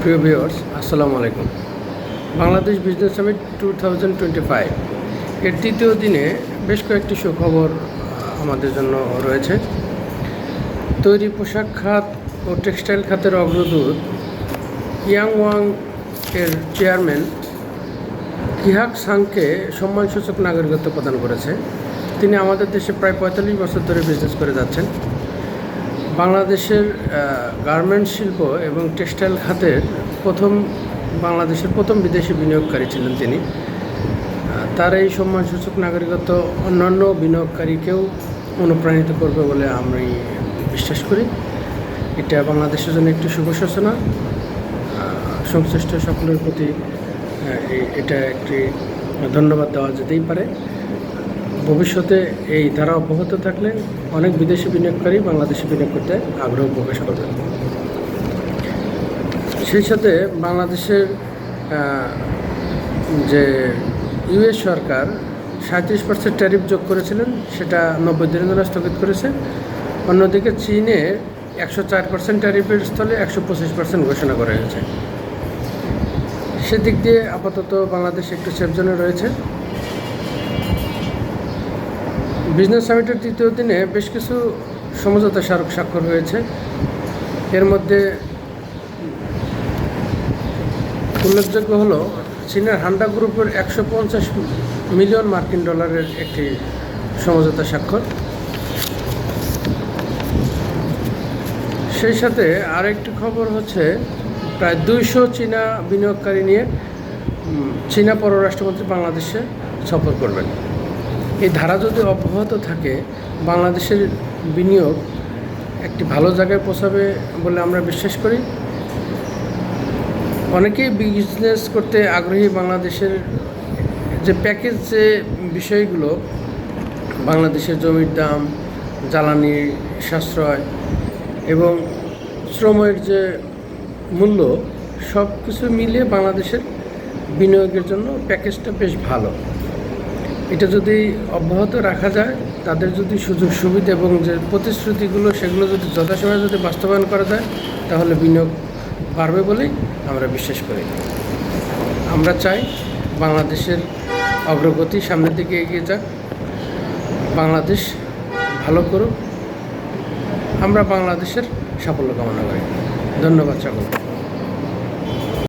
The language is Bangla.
প্রিয় ভিউয়ার্স, আসসালামু আলাইকুম। বাংলাদেশ বিজনেস সামিট 2025 এর তৃতীয় দিনে বেশ কয়েকটি সুখবর আমাদের জন্য রয়েছে। তৈরি পোশাক খাত ও টেক্সটাইল খাতের অগ্রদূত ইয়াং ওয়াং এর চেয়ারম্যান কিহাক সাংকে সম্মানসূচক নাগরিকত্ব প্রদান করেছে। তিনি আমাদের দেশে প্রায় 45 বছর ধরে বিজনেস করে যাচ্ছেন। বাংলাদেশের গার্মেন্টস শিল্প এবং টেক্সটাইল খাতের বাংলাদেশের প্রথম বিদেশি বিনিয়োগকারী ছিলেন তিনি। তার এই সম্মানসূচক নাগরিকত্ব অন্যান্য বিনিয়োগকারীকেও অনুপ্রাণিত করবে বলে আমি বিশ্বাস করি। এটা বাংলাদেশের জন্য একটি শুভ সূচনা। সংশ্লিষ্ট সকলের প্রতি এটা একটি ধন্যবাদ দেওয়া যেতেই পারে। ভবিষ্যতে এই ধারা অব্যাহত থাকলে অনেক বিদেশি বিনিয়োগকারী বাংলাদেশে বিনিয়োগ করতে আগ্রহ প্রকাশ করবে। সেই সাথে বাংলাদেশের যে ইউএস সরকার 37% ট্যারিফ যোগ করেছিলেন, সেটা 90 দিনের জন্য স্থগিত করেছে। অন্যদিকে চীনে 104% ট্যারিফের স্থলে 125% ঘোষণা করা হয়েছে। সেদিক দিয়ে আপাতত বাংলাদেশ একটু সেফ জোনে রয়েছে। বিজনেস সামিটের তৃতীয় দিনে বেশ কিছু সমঝোতা স্মারক স্বাক্ষর হয়েছে। এর মধ্যে উল্লেখযোগ্য হলো চীনের হান্ডা গ্রুপের 150 মিলিয়ন মার্কিন ডলারের একটি সমঝোতা স্বাক্ষর। সেই সাথে আরেকটি খবর হচ্ছে প্রায় 200 চীনা বিনিয়োগকারী নিয়ে চীনা পররাষ্ট্রমন্ত্রী বাংলাদেশে সফর করবেন। এই ধারা যদি অব্যাহত থাকে বাংলাদেশের বিনিয়োগ একটি ভালো জায়গায় পৌঁছাবে বলে আমরা বিশ্বাস করি। অনেকেই বিজনেস করতে আগ্রহী। বাংলাদেশের যে প্যাকেজ যে বিষয়গুলো, বাংলাদেশের জমির দাম, জ্বালানি সাশ্রয় এবং শ্রমের যে মূল্য, সব কিছু মিলিয়ে বাংলাদেশের বিনিয়োগের জন্য প্যাকেজটা বেশ ভালো। এটা যদি অব্যাহত রাখা যায়, তাদের যদি সুযোগ সুবিধা এবং যে প্রতিশ্রুতিগুলো সেগুলো যদি যথাসময়ে যদি বাস্তবায়ন করা যায়, তাহলে বিনিয়োগ বাড়বে বলেই আমরা বিশ্বাস করি। আমরা চাই বাংলাদেশের অগ্রগতি সামনের দিকে এগিয়ে যাক, বাংলাদেশ ভালো করুক। আমরা বাংলাদেশের সাফল্য কামনা করি। ধন্যবাদ সকলকে।